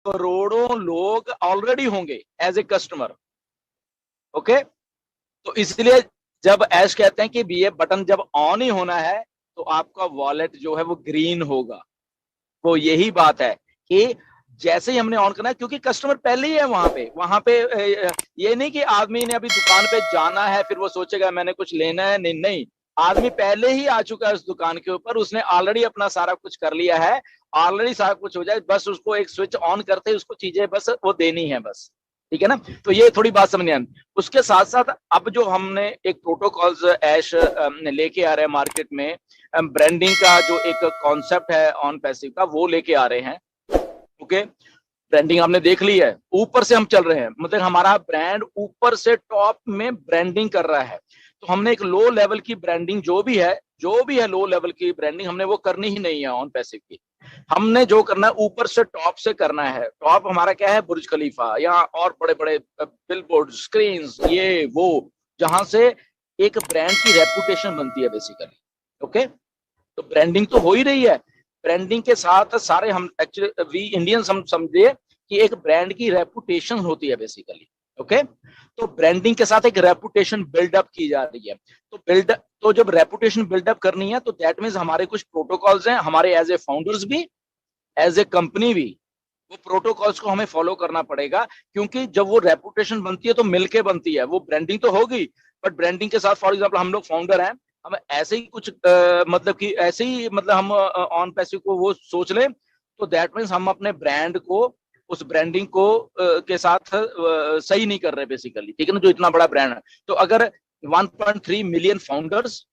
करोड़ों लोग ऑलरेडी होंगे एज ए कस्टमर। ओके, तो इसलिए जब ऐश कहते हैं कि ये बटन जब ऑन ही होना है तो आपका वॉलेट जो है वो ग्रीन होगा, वो यही बात है कि जैसे ही हमने ऑन करना है, क्योंकि कस्टमर पहले ही है वहां पे ये नहीं कि आदमी ने अभी दुकान पे जाना है फिर वो सोचेगा मैंने कुछ लेना है, नहीं नहीं, आदमी पहले ही आ चुका है उस दुकान के ऊपर, उसने ऑलरेडी अपना सारा कुछ कर लिया है, ऑलरेडी सारा कुछ हो जाए, बस उसको एक स्विच ऑन करते ही उसको चीजें बस वो देनी है बस। ठीक है ना, तो ये थोड़ी बात समझ आई। उसके साथ साथ अब जो हमने एक प्रोटोकॉल्स ऐश लेके आ रहे हैं मार्केट में, ब्रांडिंग का जो एक कॉन्सेप्ट है ऑन पैसिव का वो लेके आ रहे हैं। ओके, ब्रांडिंग आपने देख ली है, ऊपर से हम चल रहे हैं, मतलब हमारा ब्रांड ऊपर से टॉप में ब्रांडिंग कर रहा है। तो हमने एक लो लेवल की ब्रांडिंग जो भी है लो लेवल की ब्रांडिंग हमने वो करनी ही नहीं है ऑन पैसिव की। हमने जो करना है ऊपर से टॉप से करना है। टॉप हमारा क्या है, बुर्ज खलीफा या और बड़े बड़े बिलबोर्ड स्क्रीन, ये वो, जहां से एक ब्रांड की रेपुटेशन बनती है बेसिकली। ओके, तो ब्रांडिंग तो हो ही रही है, ब्रांडिंग के साथ सारे हम एक्चुअली वी इंडियंस हम समझे कि एक ब्रांड की रेपुटेशन होती है बेसिकली। ओके, तो ब्रांडिंग के साथ एक रेपुटेशन बिल्डअप की जा रही है। तो जब रेपुटेशन बिल्डअप करनी है तो दैट मीन्स हमारे कुछ प्रोटोकॉल्स हैं, हमारे एज ए फाउंडर्स भी एज ए कंपनी भी, वो प्रोटोकॉल्स को हमें फॉलो करना पड़ेगा। क्योंकि जब वो रेपुटेशन बनती है तो मिलके बनती है, वो ब्रांडिंग तो होगी बट ब्रांडिंग के साथ फॉर एग्जाम्पल हम लोग फाउंडर हैं, हम ऐसे ही कुछ मतलब कि ऐसे ही मतलब हम ऑन पैसिव को वो सोच लें तो दैट मीन्स हम अपने ब्रांड को उस ब्रांडिंग को के साथ सही नहीं कर रहे बेसिकली। ठीक है ना, जो इतना बड़ा ब्रांड है, तो अगर 1.3 मिलियन फाउंडर्स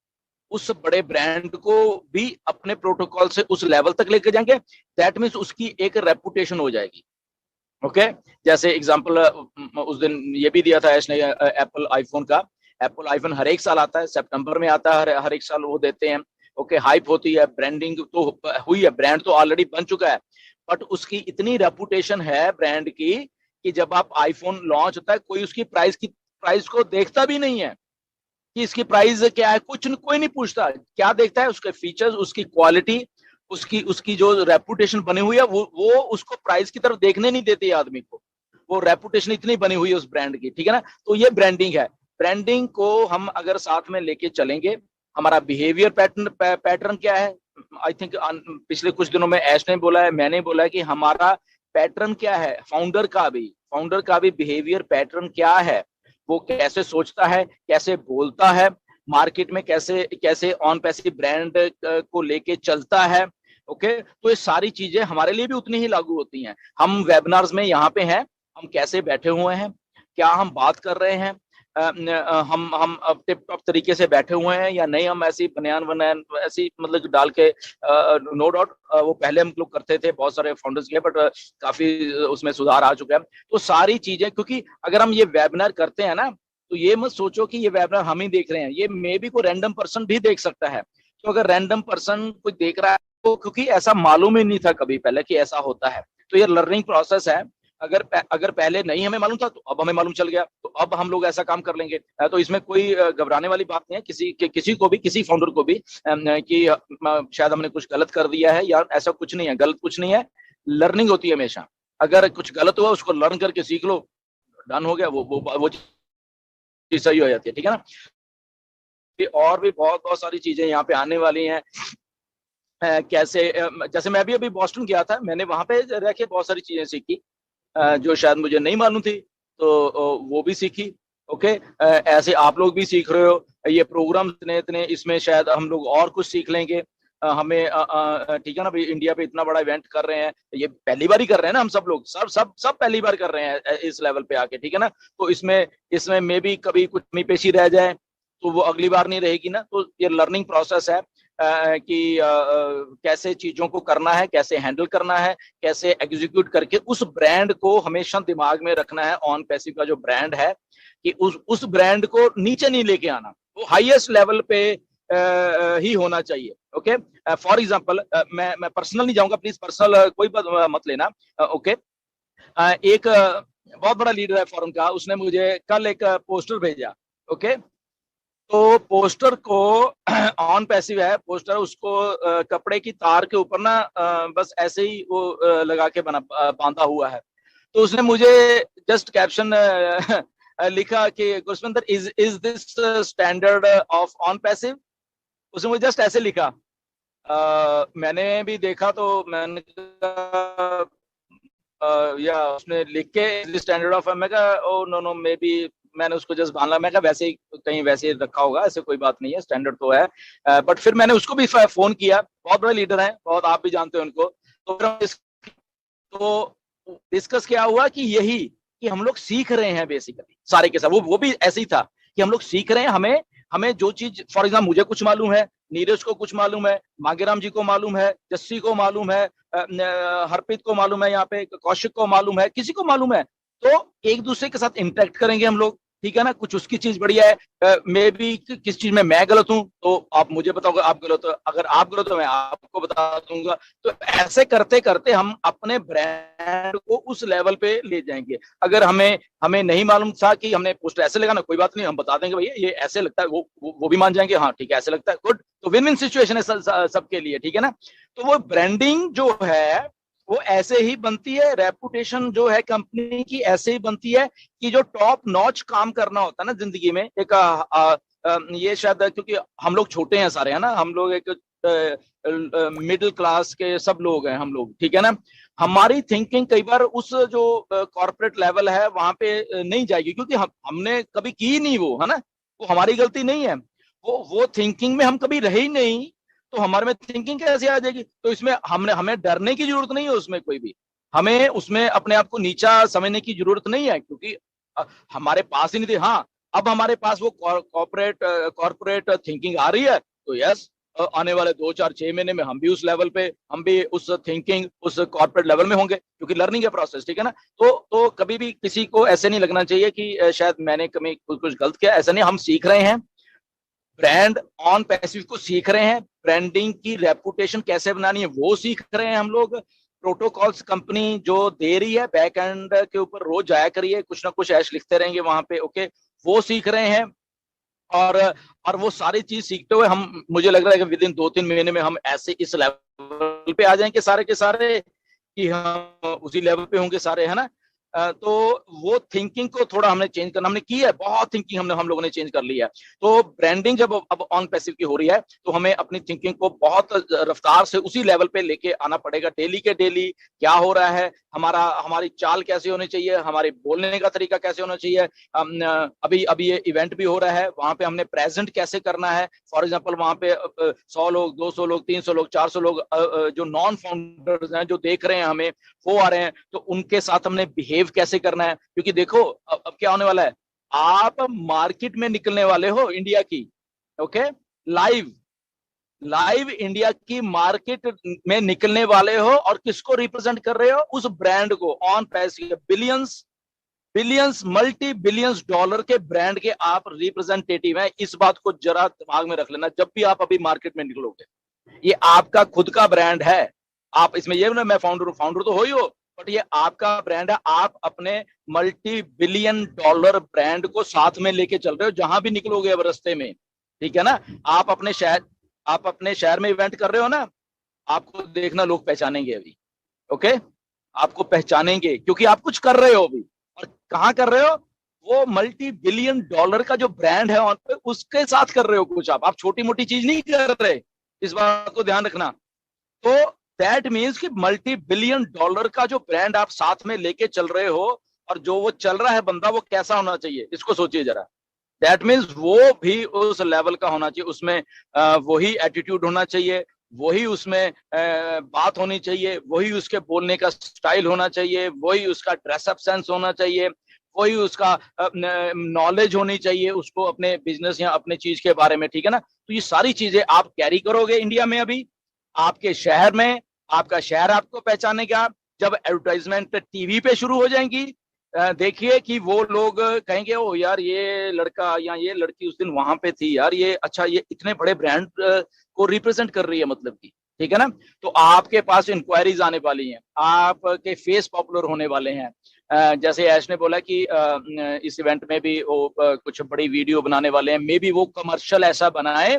उस बड़े ब्रांड को भी अपने प्रोटोकॉल से उस लेवल तक लेके जाएंगे, दैट मीन्स उसकी एक रेपुटेशन हो जाएगी। ओके, जैसे एग्जांपल उस दिन ये भी दिया था इसने एप्पल आईफोन का। एप्पल आईफोन हर एक साल आता है, सितंबर में आता है, हर एक साल वो देते हैं। ओके, हाइप होती है, ब्रांडिंग तो हुई है, ब्रांड तो ऑलरेडी बन चुका है, बट उसकी इतनी रेपुटेशन है ब्रांड की कि जब आप आईफोन लॉन्च होता है कोई उसकी प्राइस को देखता भी नहीं है कि इसकी प्राइस क्या है, कुछ कोई नहीं पूछता। क्या देखता है, उसके फीचर्स, उसकी क्वालिटी, उसकी उसकी जो रेपुटेशन बनी हुई है, वो उसको प्राइस की तरफ देखने नहीं देती है आदमी को, वो रेपुटेशन इतनी बनी हुई है उस ब्रांड की। ठीक है ना, तो ये ब्रांडिंग है। ब्रांडिंग को हम अगर साथ में लेके चलेंगे, हमारा बिहेवियर पैटर्न क्या है, आई थिंक पिछले कुछ दिनों में ऐश ने बोला है, मैंने बोला है कि हमारा पैटर्न क्या है, फाउंडर का भी बिहेवियर पैटर्न क्या है, वो कैसे सोचता है, कैसे बोलता है, मार्केट में कैसे कैसे ऑन पैसिव ब्रांड को लेके चलता है। ओके, तो ये सारी चीजें हमारे लिए भी उतनी ही लागू होती हैं। हम वेबिनार्स में यहाँ पे हैं, हम कैसे बैठे हुए हैं, क्या हम बात कर रहे हैं, हम टिप टॉप तरीके से बैठे हुए हैं या नहीं, हम ऐसी बनियान वनियान ऐसी मतलब डाल के, नो डाउट वो पहले हम लोग करते थे बहुत सारे फाउंडर्स के, बट काफी उसमें सुधार आ चुका है। तो सारी चीजें, क्योंकि अगर हम ये वेबिनार करते हैं ना तो ये मत सोचो कि ये वेबिनार हम ही देख रहे हैं, ये मे भी कोई रैंडम पर्सन भी देख सकता है। तो अगर रैंडम पर्सन कोई देख रहा है तो क्योंकि ऐसा मालूम ही नहीं था कभी पहले कि ऐसा होता है, तो ये लर्निंग प्रोसेस है। अगर पहले नहीं हमें मालूम था तो अब हमें मालूम चल गया, तो अब हम लोग ऐसा काम कर लेंगे। तो इसमें कोई घबराने वाली बात नहीं है किसी को भी, किसी फाउंडर को भी कि शायद हमने कुछ गलत कर दिया है, या ऐसा कुछ नहीं है, गलत कुछ नहीं है। लर्निंग होती है हमेशा, अगर कुछ गलत हुआ उसको लर्न करके सीख लो, डन हो गया, वो चीज सही हो जाती है। ठीक है ना, और भी बहुत बहुत सारी चीजें यहाँ पे आने वाली हैं। कैसे जैसे मैं भी अभी बॉस्टन गया था, मैंने वहां पे रह के बहुत सारी चीजें सीखी जो शायद मुझे नहीं मालूम थी, तो वो भी सीखी। ओके, ऐसे आप लोग भी सीख रहे हो, ये प्रोग्राम इतने इतने, इसमें शायद हम लोग और कुछ सीख लेंगे। हमें ठीक है ना भाई, इंडिया पे इतना बड़ा इवेंट कर रहे हैं, ये पहली बार ही कर रहे हैं ना, हम सब लोग सब सब सब पहली बार कर रहे हैं इस लेवल पे आके। ठीक है ना, तो इसमें इसमें मे भी कभी कुछ कमी पेशी रह जाए तो वो अगली बार नहीं रहेगी ना। तो ये लर्निंग प्रोसेस है कि कैसे चीजों को करना है, कैसे हैंडल करना है, कैसे एग्जीक्यूट करके उस ब्रांड को हमेशा दिमाग में रखना है। ऑन पैसिव का जो ब्रांड है कि उस ब्रांड को नीचे नहीं लेके आना, वो हाईएस्ट लेवल पे ही होना चाहिए। ओके, फॉर एग्जांपल मैं पर्सनल नहीं जाऊंगा, प्लीज पर्सनल कोई मत लेना। ओके, एक बहुत बड़ा लीडर है फॉरम का, उसने मुझे कल एक पोस्टर भेजा। ओके, तो पोस्टर को ऑन पैसिव है पोस्टर, उसको कपड़े की तार के ऊपर ना बस ऐसे ही वो लगा के बना बांधा हुआ है। तो उसने मुझे जस्ट कैप्शन लिखा कि Gurswinder, is this standard of on passive. उसने मुझे जस्ट ऐसे लिखा। मैंने भी देखा तो मैंने कहा, या उसने लिख के स्टैंडर्ड ऑफ, मैं कहा oh no no maybe, मैंने उसको जस्ट बांधा, मैं कहा वैसे ही कहीं वैसे ही रखा होगा, ऐसे कोई बात नहीं है, स्टैंडर्ड तो है। बट फिर मैंने उसको भी फोन किया, बहुत बड़े लीडर हैं, बहुत, आप भी जानते हो उनको। तो फिर तो डिस्कस क्या हुआ कि यही कि हम लोग सीख रहे हैं बेसिकली सारे के साथ, वो भी ऐसे ही था कि हम लोग सीख रहे हैं। हमें हमें जो चीज, फॉर एग्जाम्पल मुझे कुछ मालूम है, नीरज को कुछ मालूम है, मांगेराम जी को मालूम है, जस्सी को मालूम है, हरप्रीत को मालूम है, यहाँ पे कौशिक को मालूम है, किसी को मालूम है, तो एक दूसरे के साथ इंटरेक्ट करेंगे हम लोग, ठीक है ना। कुछ उसकी चीज बढ़िया है, मे बी किस चीज में मैं गलत हूं तो आप मुझे बताओगे आप गलत हो, अगर आप गलत हो मैं आपको बता दूंगा। तो ऐसे करते करते हम अपने ब्रांड को उस लेवल पे ले जाएंगे। अगर हमें हमें नहीं मालूम था कि हमने पोस्टर ऐसे लगाना, कोई बात नहीं, हम बता देंगे भैया ये ऐसे लगता है, वो भी मान जाएंगे, हाँ ठीक है ऐसे लगता है, गुड। तो विन विन सिचुएशन है सबके लिए, ठीक है ना। तो वो ब्रांडिंग जो है वो ऐसे ही बनती है, रेपुटेशन जो है कंपनी की ऐसे ही बनती है कि जो टॉप नॉच काम करना होता है ना जिंदगी में, एक ये शायद क्योंकि हम लोग छोटे हैं सारे, है ना, हम लोग एक मिडिल क्लास के सब लोग हैं हम लोग, ठीक है ना। हमारी थिंकिंग कई बार उस जो कॉर्पोरेट लेवल है वहां पे नहीं जाएगी, क्योंकि हमने कभी की नहीं वो, है ना, वो हमारी गलती नहीं है, वो थिंकिंग में हम कभी रहे ही नहीं, तो हमारे में थिंकिंग कैसे आ जाएगी। तो इसमें हमने हमें डरने की जरूरत नहीं है उसमें कोई भी, हमें उसमें अपने आप को नीचा समझने की जरूरत नहीं है, क्योंकि हमारे पास ही नहीं थे। हाँ, अब हमारे पास वो कॉर्पोरेट थिंकिंग आ रही है, तो यस, आने वाले 2 4 6 महीने में हम भी उस लेवल पे, हम भी उस थिंकिंग उस कॉर्पोरेट लेवल में होंगे, क्योंकि लर्निंग है प्रोसेस, ठीक है ना। तो कभी भी किसी को ऐसे नहीं लगना चाहिए कि शायद मैंने कभी कुछ गलत किया, ऐसा नहीं, हम सीख रहे हैं, ब्रांड ऑन पैसिव को सीख रहे हैं, ब्रांडिंग की रेपुटेशन कैसे बनानी है वो सीख रहे हैं हम लोग। प्रोटोकॉल्स कंपनी जो दे रही है बैक एंड के ऊपर, रोज जाया करिए, कुछ ना कुछ ऐश लिखते रहेंगे वहां पे, ओके, वो सीख रहे हैं। और और वो सारी चीज सीखते हुए हम, मुझे लग रहा है कि विद इन 2 3 महीने में हम ऐसे इस लेवल पे आ जाएंगे सारे के सारे, कि हम उसी लेवल पे होंगे सारे, है ना। तो वो थिंकिंग को थोड़ा हमने चेंज करना, हमने की है बहुत थिंकिंग, हम लोगों ने चेंज कर लिया है। तो ब्रांडिंग जब अब ऑन पैसिव की हो रही है, तो हमें अपनी थिंकिंग को बहुत रफ्तार से उसी लेवल पे लेके आना पड़ेगा। डेली के डेली क्या हो रहा है, हमारी चाल कैसे होनी चाहिए, हमारे बोलने का तरीका कैसे होना चाहिए। अभी अभी ये इवेंट भी हो रहा है, वहां पे हमने प्रेजेंट कैसे करना है। फॉर एग्जाम्पल वहां पे 100 लोग, 200 लोग, 300 लोग, 400 लोग जो नॉन फाउंडर्स हैं जो देख रहे हैं हमें, वो आ रहे हैं, तो उनके साथ हमने बिहेव कैसे करना है। क्योंकि देखो अब क्या होने वाला है, आप मार्केट में निकलने वाले हो इंडिया की, ओके, लाइव लाइव इंडिया की मार्केट में निकलने वाले हो, और किसको रिप्रेजेंट कर रहे हो, उस ब्रांड को, on passive billions billions multi billions dollar के ब्रांड के आप रिप्रेजेंटेटिव हैं। इस बात को जरा दिमाग में रख लेना जब भी आप अभी मार्केट में निकलोगे, ये आपका खुद का ब्रांड है। आप इसमें ये ना मैं फाउंडर हूं, फाउंडर तो हो ही हो, बट ये आपका ब्रांड है। आप अपने मल्टी बिलियन डॉलर ब्रांड को साथ में लेके चल रहे हो जहां भी निकलोगे अब रास्ते में, ठीक है ना। आप अपने शहर में इवेंट कर रहे हो ना, आपको देखना लोग पहचानेंगे अभी, ओके, आपको पहचानेंगे क्योंकि आप कुछ कर रहे हो अभी। और कहाँ कर रहे हो, वो मल्टी बिलियन डॉलर का जो ब्रांड है ऑन पे, उसके साथ कर रहे हो कुछ। आप छोटी मोटी चीज नहीं कर रहे, इस बात को ध्यान रखना। तो दैट मीन्स कि मल्टी बिलियन डॉलर का जो ब्रांड आप साथ में लेके चल रहे हो, और जो वो चल रहा है बंदा वो कैसा होना चाहिए, इसको सोचिए जरा। दैट मीन्स वो भी उस लेवल का होना चाहिए, उसमें वही एटीट्यूड होना चाहिए, वही उसमें बात होनी चाहिए, वही उसके बोलने का स्टाइल होना चाहिए, वही उसका ड्रेसअप सेंस होना चाहिए, वही उसका नॉलेज होनी चाहिए उसको अपने बिजनेस या अपने चीज के बारे में, ठीक है ना। तो ये सारी चीजें आप कैरी करोगे इंडिया में, अभी आपके शहर में, आपका शहर आपको पहचानेगा। जब एडवर्टाइजमेंट टीवी पे शुरू हो जाएंगी, देखिए कि वो लोग कहेंगे ओ यार ये लड़का या ये लड़की उस दिन वहां पे थी यार, ये अच्छा ये इतने बड़े ब्रांड को रिप्रेजेंट कर रही है, मतलब की ठीक है ना। तो आपके पास इंक्वायरीज आने वाली हैं, आपके फेस पॉपुलर होने वाले हैं। जैसे ऐश ने बोला कि इस इवेंट में भी वो कुछ बड़ी वीडियो बनाने वाले हैं, मे बी वो कमर्शियल ऐसा बनाए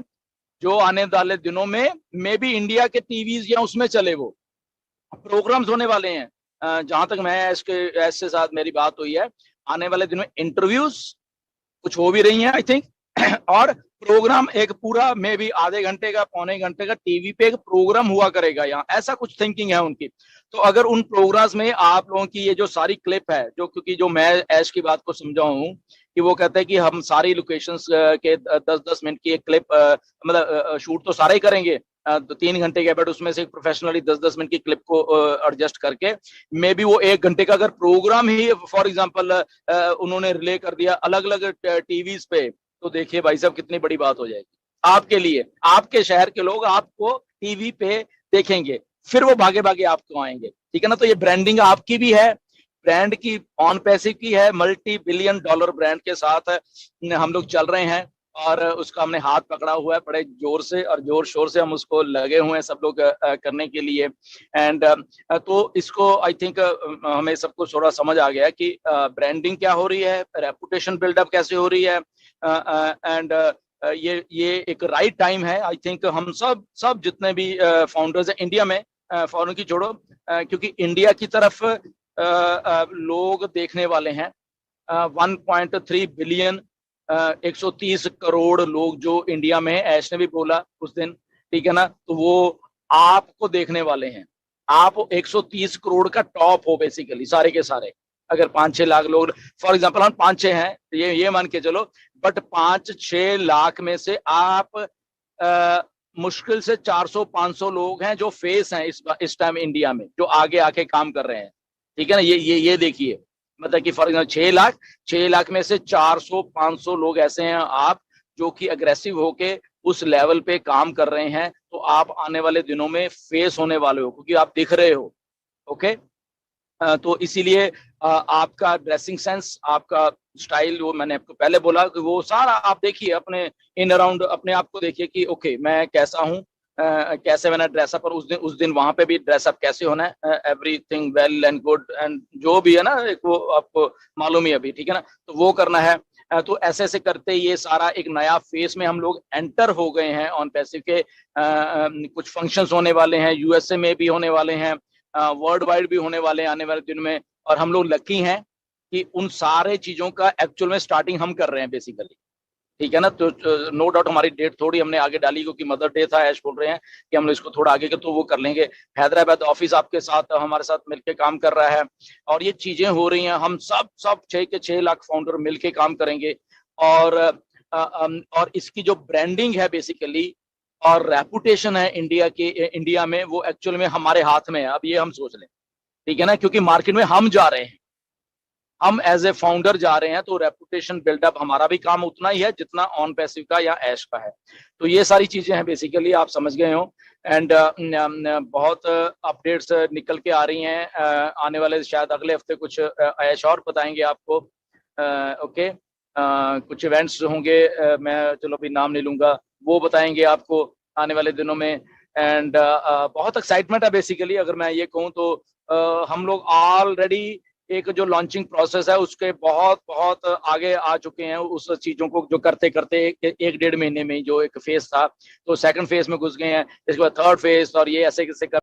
जो आने वाले दिनों में मे बी इंडिया के टीवीज या उसमें चले। वो प्रोग्राम्स होने वाले हैं, जहां तक मैं इसके ऐसे साथ मेरी बात हुई है, आने वाले दिनों में इंटरव्यूज कुछ हो भी रही हैं आई थिंक और प्रोग्राम एक पूरा मे भी आधे घंटे का पौने घंटे का टीवी पे एक प्रोग्राम हुआ करेगा यहाँ, ऐसा कुछ थिंकिंग है उनकी। तो अगर उन प्रोग्राम्स में आप लोगों की ये जो सारी क्लिप है, जो क्योंकि जो मैं ऐश की बात को समझा हूँ कि वो कहते हैं कि हम सारी लोकेशंस के 10-10 मिनट की एक क्लिप, मतलब शूट तो सारे ही करेंगे, तो 3 घंटे के, बट उसमें से प्रोफेशनली 10-10 मिनट की क्लिप को एडजस्ट करके मे बी वो 1 घंटे का अगर प्रोग्राम ही फॉर एग्जांपल उन्होंने रिले कर दिया अलग अलग टीवीज पे, तो देखिए भाई साहब कितनी बड़ी बात हो जाएगी आपके लिए। आपके शहर के लोग आपको टीवी पे देखेंगे, फिर वो भागे भागे आपको आएंगे, ठीक है ना। तो ये ब्रांडिंग आपकी भी है, ब्रांड की ऑन पैसिव की है, मल्टी बिलियन डॉलर ब्रांड के साथ हम लोग चल रहे हैं और उसका हमने हाथ पकड़ा हुआ है बड़े जोर से और जोर शोर से हम उसको लगे हुए हैं सब लोग करने के लिए। एंड तो इसको आई थिंक हमें सबको थोड़ा समझ आ गया कि ब्रांडिंग क्या हो रही है, रेपुटेशन बिल्डअप कैसे हो रही है, एंड ये एक राइट टाइम है आई थिंक। हम सब जितने भी फाउंडर्स हैं इंडिया में, फॉरेन की छोड़ो, क्योंकि इंडिया की तरफ लोग देखने वाले हैं 1.3 बिलियन, 130 करोड़ लोग जो इंडिया में है, ऐश ने भी बोला उस दिन, ठीक है ना। तो वो आपको देखने वाले हैं, आप 130 करोड़ का टॉप हो बेसिकली सारे के सारे। अगर 5-6 लाख लोग फॉर एग्जांपल हम 5-6 हैं, ये मान के चलो, बट 5-6 लाख में से आप मुश्किल से 400-500 लोग हैं जो फेस हैं इस टाइम इंडिया में, जो आगे आके काम कर रहे हैं, ठीक है ना। ये देखिए, मतलब कि फॉर एग्जाम्पल 6 लाख में से 400-500 लोग ऐसे हैं आप जो कि अग्रेसिव होके उस लेवल पे काम कर रहे हैं। तो आप आने वाले दिनों में फेस होने वाले हो क्योंकि आप दिख रहे हो, ओके। तो इसीलिए आपका ड्रेसिंग सेंस, आपका स्टाइल, वो मैंने आपको पहले बोला कि वो सारा आप देखिए अपने इन अराउंड, अपने आप को देखिए कि ओके मैं कैसा हूँ, कैसे मैंने ड्रेसअप, और उस दिन वहां पे भी ड्रेसअप कैसे होना है, everything well and good and जो भी है ना, एक वो आपको मालूम ही अभी, ठीक है ना। तो वो करना है। तो ऐसे ऐसे करते ये सारा एक नया फेस में हम लोग एंटर हो गए हैं ऑन पैसिव के। कुछ फंक्शंस होने वाले हैं, यूएसए में भी होने वाले हैं, वर्ल्ड वाइड भी होने वाले हैं आने वाले दिन में, और हम लोग लकी हैं कि उन सारे चीजों का एक्चुअल में स्टार्टिंग हम कर रहे हैं बेसिकली, ठीक है ना। तो नो डाउट हमारी डेट थोड़ी हमने आगे डाली क्योंकि मदर डे था, ऐश बोल रहे हैं कि हम लोग इसको थोड़ा आगे के, तो वो कर लेंगे। हैदराबाद ऑफिस आपके साथ हमारे साथ मिलकर काम कर रहा है और ये चीजें हो रही हैं, हम सब 6 के 6 लाख फाउंडर मिलके काम करेंगे। और इसकी जो ब्रांडिंग है बेसिकली और रेपुटेशन है इंडिया में, वो एक्चुअल में हमारे हाथ में है, अब ये हम सोच लें, ठीक है ना। क्योंकि मार्केट में हम जा रहे हैं, हम एज ए फाउंडर जा रहे हैं, तो रेपुटेशन बिल्डअप हमारा भी काम उतना ही है जितना ऑन पैसिव का या ऐश का है। तो ये सारी चीजें हैं बेसिकली, आप समझ गए हो। एंड बहुत अपडेट्स निकल के आ रही हैं, आने वाले शायद अगले हफ्ते कुछ ऐश और बताएंगे आपको, ओके। कुछ इवेंट्स होंगे, मैं चलो अभी नाम नहीं लूंगा, वो बताएंगे आपको आने वाले दिनों में। एंड बहुत एक्साइटमेंट है बेसिकली, अगर मैं ये कहूँ तो हम लोग ऑलरेडी एक जो लॉन्चिंग प्रोसेस है उसके बहुत बहुत आगे आ चुके हैं, उस चीजों को जो करते करते 1-1.5 महीने में जो एक फेज था, तो सेकंड फेज में घुस गए हैं, इसके बाद थर्ड फेज, और ये ऐसे कैसे कर